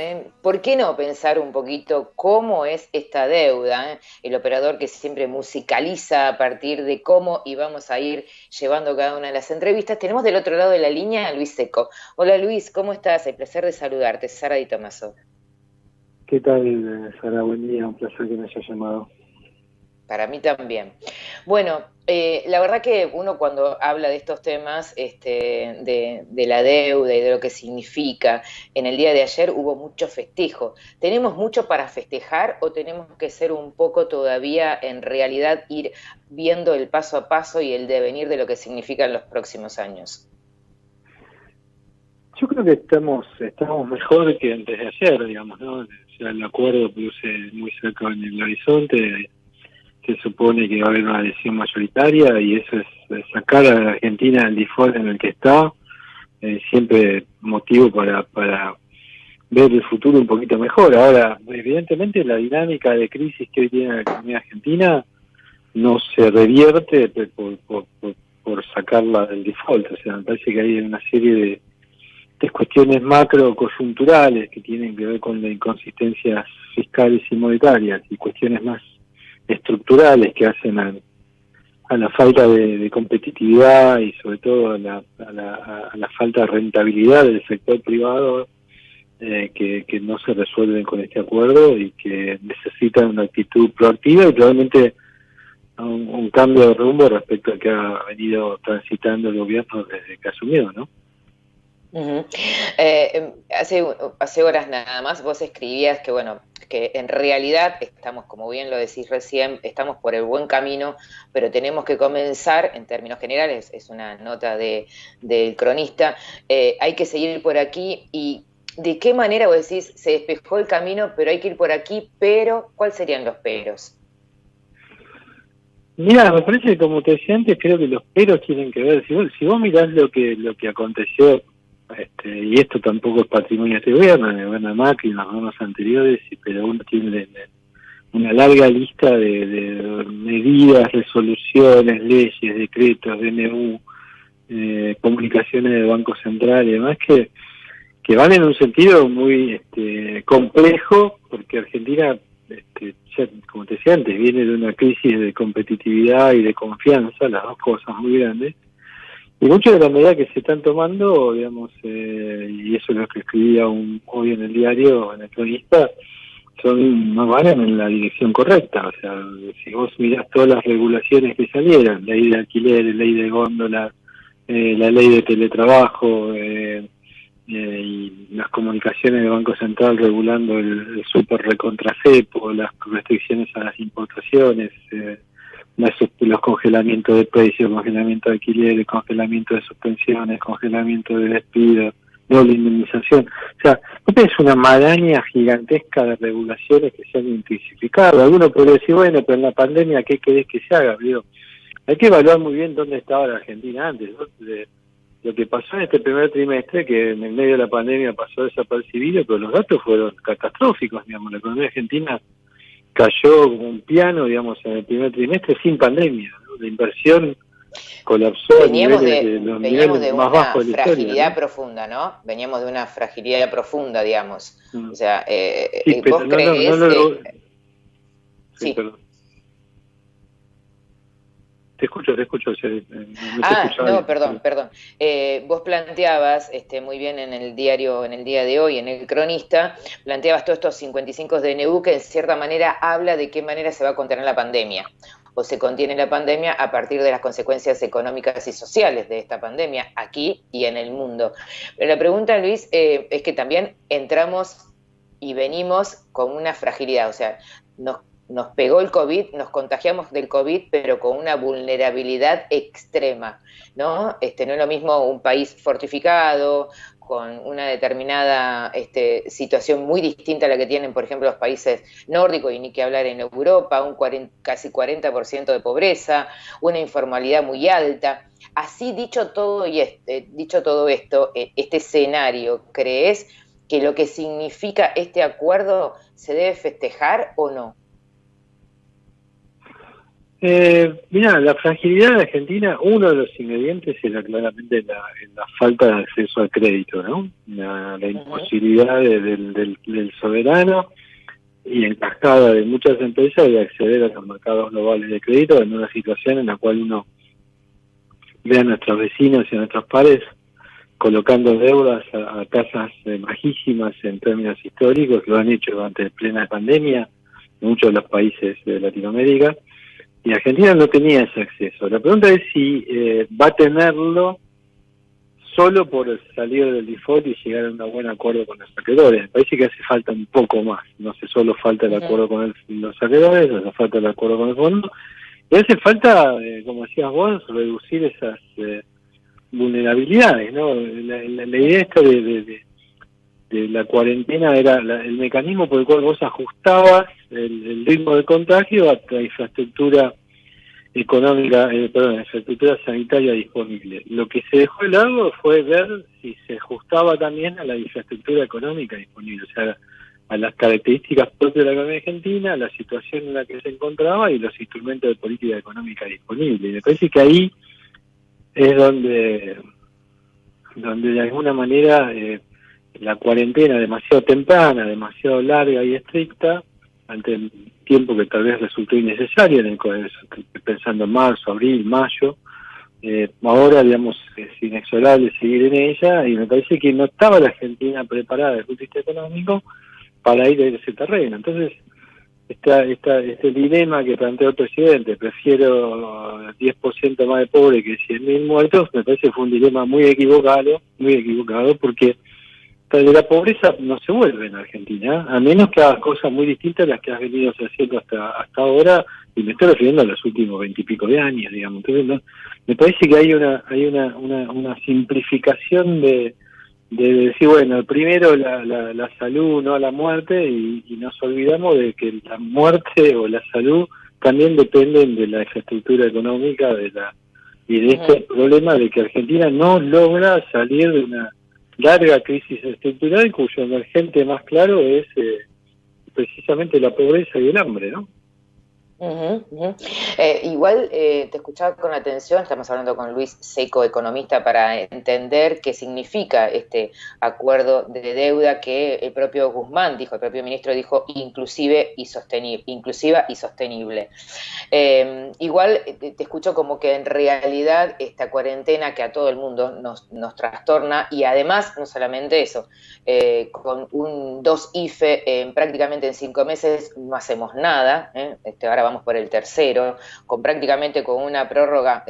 ¿por qué no pensar un poquito cómo es esta deuda? El operador que siempre musicaliza a partir de cómo íbamos a ir llevando cada una de las entrevistas. Tenemos del otro lado de la línea a Luis Seco. Hola Luis, ¿cómo estás? El placer de saludarte, Sara Di Tommaso. ¿Qué tal, Sara? Buen día, un placer que me hayas llamado. Para mí también. Bueno, la verdad que uno cuando habla de estos temas de la deuda y de lo que significa, en el día de ayer hubo mucho festejo. ¿Tenemos mucho para festejar o tenemos que ser un poco todavía en realidad ir viendo el paso a paso y el devenir de lo que significan los próximos años? Yo creo que estamos mejor que antes de ayer, digamos, ¿no? O sea, el acuerdo produce muy cerca en el horizonte. Se supone que va a haber una adhesión mayoritaria y eso es sacar a la Argentina del default en el que está, siempre motivo para ver el futuro un poquito mejor. Ahora, evidentemente la dinámica de crisis que hoy tiene la economía argentina no se revierte por sacarla del default. O sea, me parece que hay una serie de cuestiones macro coyunturales que tienen que ver con las inconsistencias fiscales y monetarias y cuestiones más estructurales que hacen a la falta de competitividad y sobre todo a la falta de rentabilidad del sector privado que no se resuelven con este acuerdo y que necesitan una actitud proactiva y probablemente un cambio de rumbo respecto al que ha venido transitando el gobierno desde que asumió, ¿no? Uh-huh. Hace horas nada más vos escribías que bueno, que en realidad estamos, como bien lo decís recién, estamos por el buen camino, pero tenemos que comenzar, en términos generales, es una nota del cronista, hay que seguir por aquí. Y ¿de qué manera vos decís, se despejó el camino, pero hay que ir por aquí, pero ¿cuáles serían los peros? Mira, me parece que como te decía antes, creo que los peros tienen que ver, si vos mirás lo que aconteció, y esto tampoco es patrimonio de este gobierno, el gobierno de Macri, en los gobiernos anteriores, pero uno tiene una larga lista de medidas, resoluciones, leyes, decretos, DNU, comunicaciones del Banco Central y demás que van en un sentido muy complejo, porque Argentina, ya, como te decía antes, viene de una crisis de competitividad y de confianza, las dos cosas muy grandes, y muchas de las medidas que se están tomando, digamos, y eso es lo que escribía hoy en el diario, en el Cronista, no van en la dirección correcta. O sea, si vos mirás todas las regulaciones que salieron, ley de alquileres, ley de góndolas, la ley de teletrabajo, y las comunicaciones del Banco Central regulando el super recontracepo, las restricciones a las importaciones, los congelamientos de precios, congelamiento de alquileres, congelamiento de suspensiones, congelamiento de despidos, doble indemnización. O sea, no tenés una maraña gigantesca de regulaciones que se han intensificado. Alguno podría decir, bueno, pero en la pandemia, ¿qué querés que se haga? Digo, hay que evaluar muy bien dónde estaba la Argentina antes, ¿no? Lo que pasó en este primer trimestre, que en el medio de la pandemia pasó desapercibido, pero los datos fueron catastróficos, digamos. La economía argentina cayó como un piano, digamos, en el primer trimestre sin pandemia, ¿no? La inversión colapsó a niveles de más bajos de la historia. Veníamos de una fragilidad profunda, ¿no? Veníamos de una fragilidad profunda, digamos. O sea, sí, pero ¿vos creés sí, perdón. Te escucho. Perdón. Vos planteabas muy bien en el día de hoy, en el Cronista, planteabas todos estos 55 DNU que en cierta manera habla de qué manera se va a contener la pandemia, o se contiene la pandemia a partir de las consecuencias económicas y sociales de esta pandemia, aquí y en el mundo. Pero la pregunta, Luis, es que también entramos y venimos con una fragilidad, o sea, nos pegó el COVID, nos contagiamos del COVID, pero con una vulnerabilidad extrema, ¿no? No es lo mismo un país fortificado, con una determinada situación muy distinta a la que tienen, por ejemplo, los países nórdicos, y ni que hablar en Europa, casi 40% de pobreza, una informalidad muy alta. Así dicho todo esto, este escenario, ¿crees que lo que significa este acuerdo se debe festejar o no? Mira, la fragilidad de Argentina, uno de los ingredientes era claramente la falta de acceso al crédito, ¿no? La imposibilidad del soberano y en cascada de muchas empresas de acceder a los mercados globales de crédito en una situación en la cual uno ve a nuestros vecinos y a nuestros pares colocando deudas a tasas bajísimas en términos históricos, lo han hecho durante plena pandemia en muchos de los países de Latinoamérica. Y Argentina no tenía ese acceso. La pregunta es si va a tenerlo solo por salir del default y llegar a un buen acuerdo con los acreedores. Me parece que hace falta un poco más. No sé, solo falta el acuerdo con los acreedores, no falta el acuerdo con el fondo. Y hace falta, como decías vos, reducir esas vulnerabilidades, ¿no? La idea esta de la cuarentena era el mecanismo por el cual vos ajustabas el ritmo de contagio a la infraestructura económica, infraestructura sanitaria disponible. Lo que se dejó de lado fue ver si se ajustaba también a la infraestructura económica disponible, o sea, a las características propias de la economía argentina, a la situación en la que se encontraba y los instrumentos de política económica disponibles. Y me parece que ahí es donde de alguna manera la cuarentena demasiado temprana, demasiado larga y estricta, ante el tiempo que tal vez resultó innecesario, pensando en marzo, abril, mayo, ahora, digamos, es inexorable seguir en ella, y me parece que no estaba la Argentina preparada desde el punto de vista económico para ir a ese terreno. Entonces, este dilema que planteó el presidente, prefiero 10% más de pobres que 100.000 muertos, me parece que fue un dilema muy equivocado, porque de la pobreza no se vuelve en Argentina, a menos que hagas cosas muy distintas a las que has venido haciendo hasta ahora, y me estoy refiriendo a los últimos 20 y pico de años, digamos. Entonces, ¿no? Me parece que hay una simplificación de decir, bueno, primero la salud, no la muerte, y nos olvidamos de que la muerte o la salud también dependen de la infraestructura económica y de este problema de que Argentina no logra salir de una larga crisis estructural cuyo emergente más claro es precisamente la pobreza y el hambre, ¿no? Igual te escuchaba con atención, estamos hablando con Luis Seco, economista, para entender qué significa este acuerdo de deuda que el propio Guzmán dijo, el propio ministro dijo inclusiva y sostenible. Igual te escucho como que en realidad esta cuarentena que a todo el mundo nos trastorna, y además no solamente eso, con un 2 IFE prácticamente en 5 meses no hacemos nada, ahora vamos por el tercero, con una prórroga,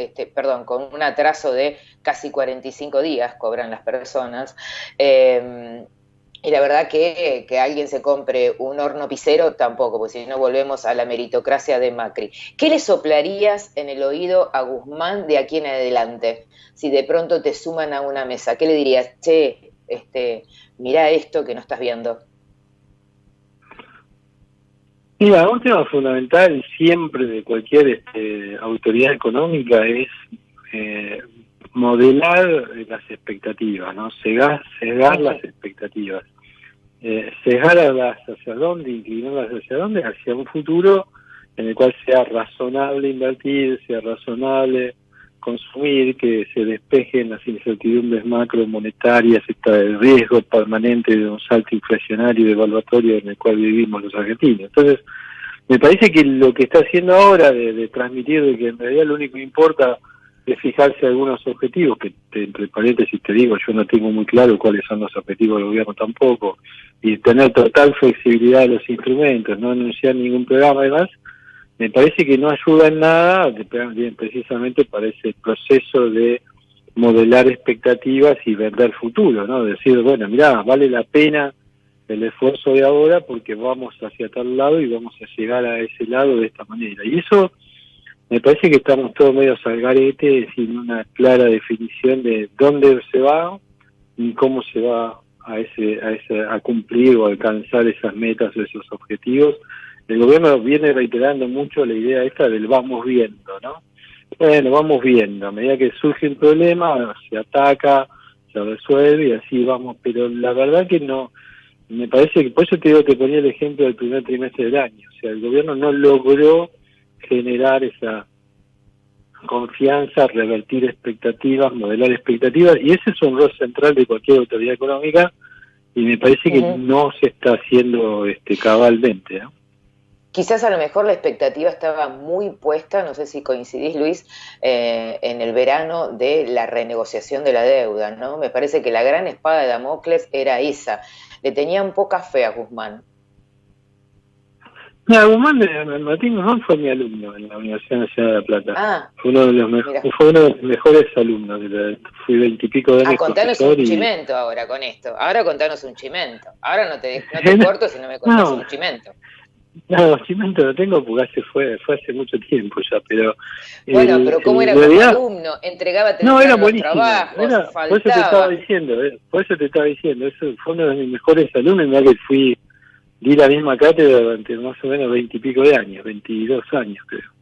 con un atraso de casi 45 días cobran las personas. Y la verdad que alguien se compre un horno pisero tampoco, porque si no volvemos a la meritocracia de Macri. ¿Qué le soplarías en el oído a Guzmán de aquí en adelante? Si de pronto te suman a una mesa, ¿qué le dirías? Che, mirá esto que no estás viendo. Mira, un tema fundamental siempre de cualquier autoridad económica es modelar las expectativas, ¿no? Sesgar las expectativas. Sesgarlas hacia dónde, inclinarlas hacia dónde, hacia un futuro en el cual sea razonable invertir, sea razonable consumir, que se despejen las incertidumbres macromonetarias, el riesgo permanente de un salto inflacionario y devaluatorio en el cual vivimos los argentinos. Entonces, me parece que lo que está haciendo ahora de transmitir de que en realidad lo único que importa es fijarse algunos objetivos, que entre paréntesis te digo, yo no tengo muy claro cuáles son los objetivos del gobierno tampoco, y tener total flexibilidad de los instrumentos, no anunciar ningún programa además, me parece que no ayuda en nada precisamente para ese proceso de modelar expectativas y vender futuro, ¿no? Decir, bueno, mirá, vale la pena el esfuerzo de ahora porque vamos hacia tal lado y vamos a llegar a ese lado de esta manera. Y eso me parece que estamos todos medio al garete, sin una clara definición de dónde se va y cómo se va a cumplir o alcanzar esas metas o esos objetivos. El gobierno viene reiterando mucho la idea esta del vamos viendo, ¿no? Bueno, vamos viendo, a medida que surge un problema, se ataca, se resuelve y así vamos, pero la verdad que no, me parece que, por eso te digo que ponía el ejemplo del primer trimestre del año, o sea, el gobierno no logró generar esa confianza, revertir expectativas, modelar expectativas, y ese es un rol central de cualquier autoridad económica, y me parece que no se está haciendo cabalmente, ¿no? Quizás a lo mejor la expectativa estaba muy puesta, no sé si coincidís, Luis, en el verano de la renegociación de la deuda, ¿no? Me parece que la gran espada de Damocles era esa. Le tenían poca fe a Guzmán. No, Martín Guzmán fue mi alumno en la Universidad Nacional de La Plata. Fue uno de los mejores alumnos. Fui 20 y pico de años. Contanos un chimento ahora con esto. Ahora contanos un chimento. Ahora no te corto si no me contás un chimento. No, chimento no tengo porque fue hace mucho tiempo ya, pero... Bueno, pero ¿cómo era como alumno? Entregaba los trabajos, faltaba... Por eso te estaba diciendo, eso fue uno de mis mejores alumnos, mira que di la misma cátedra durante más o menos 20 y pico de años, 22 años creo.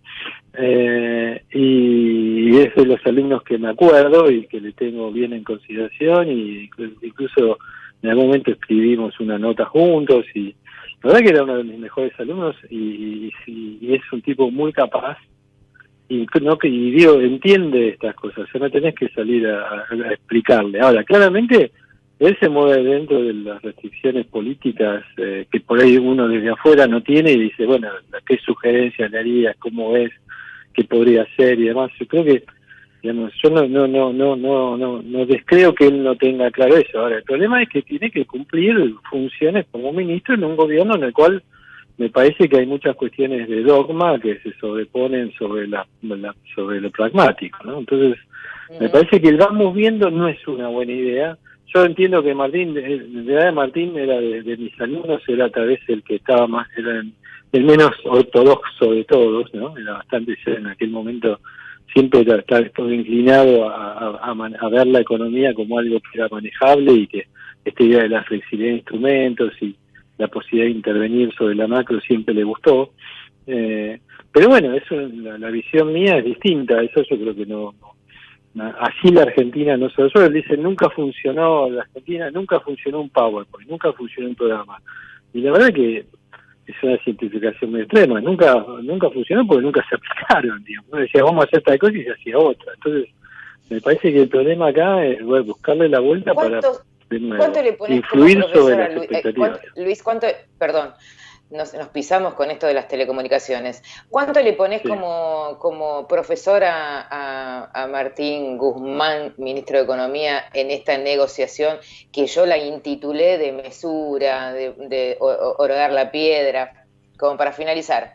Y es de los alumnos que me acuerdo y que le tengo bien en consideración, y incluso en algún momento escribimos una nota juntos, y la verdad que era uno de mis mejores alumnos, y es un tipo muy capaz, y entiende estas cosas, o sea, no tenés que salir a explicarle. Ahora, claramente, él se mueve dentro de las restricciones políticas que por ahí uno desde afuera no tiene, y dice, bueno, ¿qué sugerencias le haría? ¿Cómo es? ¿Qué podría hacer? Y demás. Yo creo que, digamos, yo no descreo que él no tenga claro eso. Ahora, el problema es que tiene que cumplir funciones como ministro en un gobierno en el cual me parece que hay muchas cuestiones de dogma que se sobreponen sobre lo pragmático, ¿no? Entonces, me parece que el vamos viendo no es una buena idea. Yo entiendo que Martín era de mis alumnos, era tal vez el que estaba más, era el menos ortodoxo de todos, ¿no? Era bastante, en aquel momento siempre estaba inclinado a ver la economía como algo que era manejable, y que esta idea de la flexibilidad de instrumentos y la posibilidad de intervenir sobre la macro siempre le gustó. Pero bueno, eso, la visión mía es distinta, eso yo creo que no. Así la Argentina no se resuelve. Dicen, nunca funcionó la Argentina, nunca funcionó un PowerPoint, nunca funcionó un programa. Y la verdad que es una simplificación muy extrema. Nunca funcionó porque nunca se aplicaron, digamos. Uno decía, vamos a hacer esta cosa y se hacía otra. Entonces, me parece que el problema acá es buscarle la vuelta para ¿cuánto le pones influir como sobre las Luis, expectativas. Luis, perdón, nos pisamos con esto de las telecomunicaciones. ¿Cuánto le pones como profesor a Martín Guzmán, ministro de Economía, en esta negociación que yo la intitulé de mesura, de horogar la piedra, como para finalizar?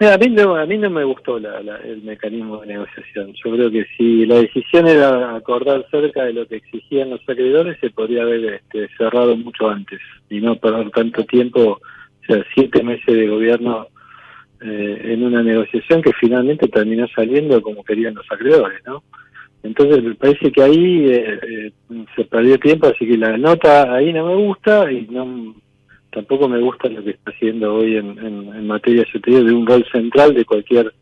Mira, a mí no me gustó el mecanismo de negociación. Yo creo que si la decisión era acordar cerca de lo que exigían los acreedores, se podría haber cerrado mucho antes y no perder tanto tiempo, o sea, 7 meses de gobierno en una negociación que finalmente terminó saliendo como querían los acreedores, ¿no? Entonces me parece que ahí se perdió tiempo, así que la nota ahí no me gusta y tampoco me gusta lo que está haciendo hoy en materia, yo te digo, de un rol central de cualquier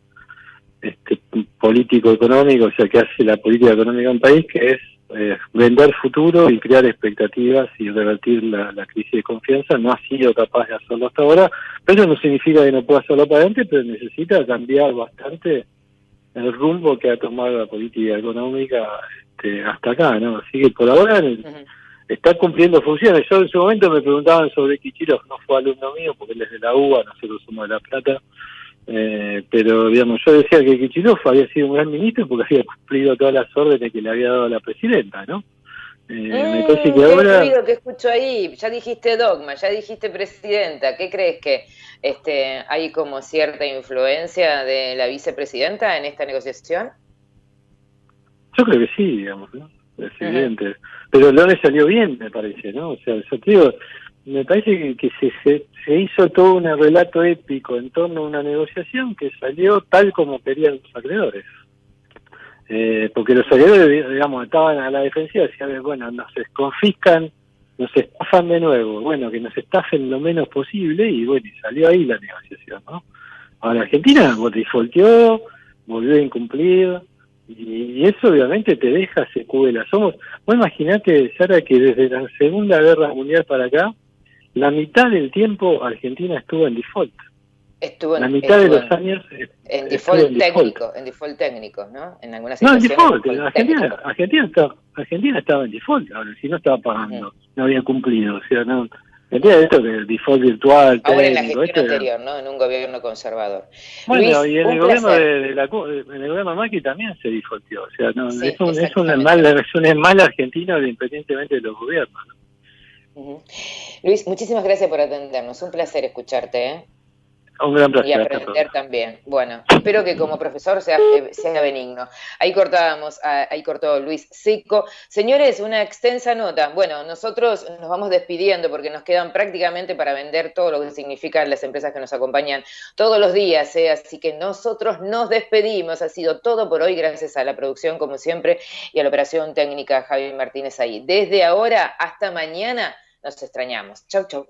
político económico, o sea, que hace la política económica en un país, que es vender futuro y crear expectativas y revertir la crisis de confianza. No ha sido capaz de hacerlo hasta ahora, pero no significa que no pueda hacerlo para adelante, pero necesita cambiar bastante el rumbo que ha tomado la política económica hasta acá, ¿no? Así que por ahora está cumpliendo funciones. Yo en su momento me preguntaban sobre Kicillof, no fue alumno mío porque él es de la UBA, nosotros somos de La Plata, pero digamos, yo decía que Kicillof había sido un gran ministro porque había cumplido todas las órdenes que le había dado la presidenta, ¿no? Me parece que ahora... ¿Qué ruido que escucho ahí? Ya dijiste dogma, ya dijiste presidenta. ¿Qué crees que hay como cierta influencia de la vicepresidenta en esta negociación? Yo creo que sí, digamos, ¿no? Es evidente. Pero no le salió bien, me parece, ¿no? O sea, yo te digo, me parece que se hizo todo un relato épico en torno a una negociación que salió tal como querían los acreedores. Porque los acreedores, digamos, estaban a la defensiva, decían, bueno, nos confiscan, nos estafan de nuevo, bueno, que nos estafen lo menos posible, y bueno, y salió ahí la negociación, ¿no? Ahora Argentina defaulteó, volvió a incumplir, y eso obviamente te deja secuelas. Vos imaginate, Sara, que desde la Segunda Guerra Mundial para acá, la mitad del tiempo Argentina estuvo en default. La mitad de los años en default técnico, ¿no? En algunas situaciones. No, en default. Argentina estaba en default, ahora si no estaba pagando, no había cumplido, o sea, no. Entendés esto que el default virtual. Ahora en la gestión anterior, ¿no? En un gobierno conservador. Bueno, Luis, y en el gobierno en el gobierno Macri también se defaulteó, o sea, no, sí, es un mal argentino independientemente de los gobiernos, ¿no? Luis, muchísimas gracias por atendernos, un placer escucharte, ¿eh? Un gran placer. Y aprender también. Bueno, espero que como profesor sea benigno. Ahí cortó Luis Sicco. Señores, una extensa nota. Bueno, nosotros nos vamos despidiendo porque nos quedan prácticamente para vender todo lo que significan las empresas que nos acompañan todos los días, ¿eh? Así que nosotros nos despedimos. Ha sido todo por hoy, gracias a la producción, como siempre, y a la operación técnica Javi Martínez ahí. Desde ahora hasta mañana nos extrañamos. Chau, chau.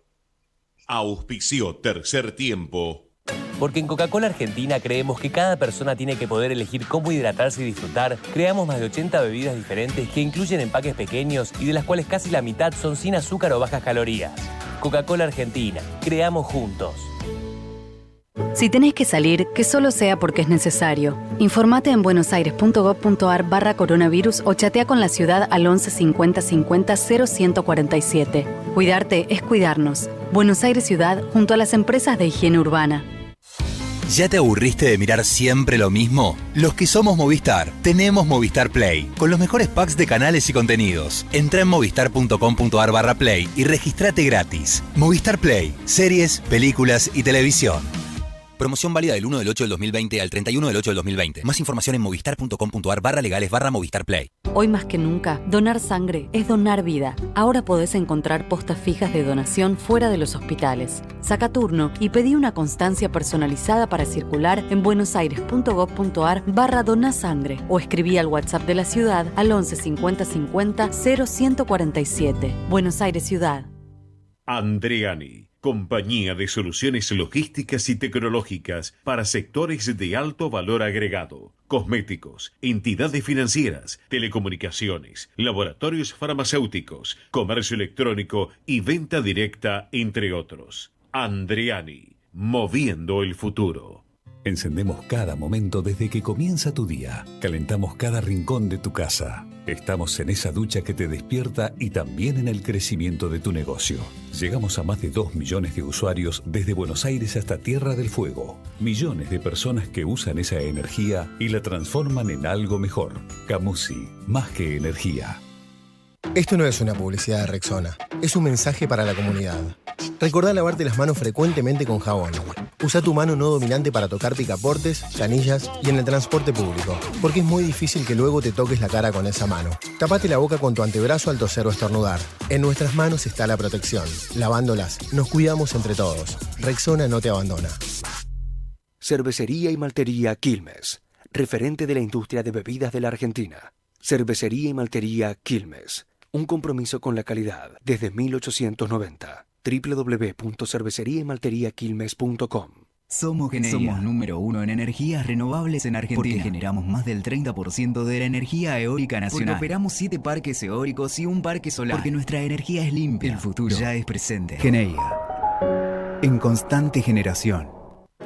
Auspició Tercer Tiempo. Porque en Coca-Cola Argentina creemos que cada persona tiene que poder elegir cómo hidratarse y disfrutar, creamos más de 80 bebidas diferentes que incluyen empaques pequeños y de las cuales casi la mitad son sin azúcar o bajas calorías. Coca-Cola Argentina, creamos juntos. Si tenés que salir, que solo sea porque es necesario. Informate en buenosaires.gov.ar/coronavirus o chatea con la ciudad al 11 50 50 0147. Cuidarte es cuidarnos. Buenos Aires Ciudad junto a las empresas de higiene urbana. ¿Ya te aburriste de mirar siempre lo mismo? Los que somos Movistar, tenemos Movistar Play, con los mejores packs de canales y contenidos. Entra en movistar.com.ar/play y registrate gratis. Movistar Play, series, películas y televisión. Promoción válida del 1 del 8 del 2020 al 31 del 8 del 2020. Más información en movistar.com.ar/legales/Movistar Play. Hoy más que nunca, donar sangre es donar vida. Ahora podés encontrar postas fijas de donación fuera de los hospitales. Saca turno y pedí una constancia personalizada para circular en buenosaires.gov.ar/donasangre o escribí al WhatsApp de la ciudad al 11 50 50 0147. Buenos Aires Ciudad. Andreani, Compañía de soluciones logísticas y tecnológicas para sectores de alto valor agregado. Cosméticos, entidades financieras, telecomunicaciones, laboratorios farmacéuticos, comercio electrónico y venta directa, entre otros. Andriani, moviendo el futuro. Encendemos cada momento desde que comienza tu día. Calentamos cada rincón de tu casa. Estamos en esa ducha que te despierta y también en el crecimiento de tu negocio. Llegamos a más de 2 millones de usuarios desde Buenos Aires hasta Tierra del Fuego. Millones de personas que usan esa energía y la transforman en algo mejor. Camusi, más que energía. Esto no es una publicidad de Rexona, es un mensaje para la comunidad. Recordá lavarte las manos frecuentemente con jabón. Usa tu mano no dominante para tocar picaportes, canillas y en el transporte público, porque es muy difícil que luego te toques la cara con esa mano. Tapate la boca con tu antebrazo al toser o estornudar. En nuestras manos está la protección. Lavándolas, nos cuidamos entre todos. Rexona no te abandona. Cervecería y Maltería Quilmes, referente de la industria de bebidas de la Argentina. Cervecería y Maltería Quilmes, un compromiso con la calidad desde 1890. www.cerveceriaymalteriaquilmes.com. Somos número 1 en energías renovables en Argentina. Porque generamos más del 30% de la energía eólica nacional. Porque operamos 7 parques eólicos y un parque solar. Porque nuestra energía es limpia. El futuro ya es presente. Geneia. En constante generación.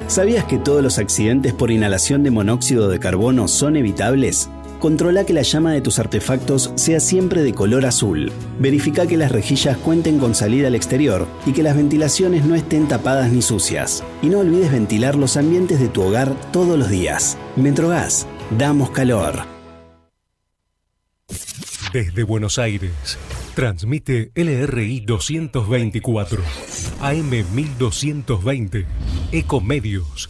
¿Sabías que todos los accidentes por inhalación de monóxido de carbono son evitables? Controla que la llama de tus artefactos sea siempre de color azul. Verifica que las rejillas cuenten con salida al exterior y que las ventilaciones no estén tapadas ni sucias. Y no olvides ventilar los ambientes de tu hogar todos los días. Metrogas, damos calor. Desde Buenos Aires, transmite LRI 224, AM 1220, Ecomedios.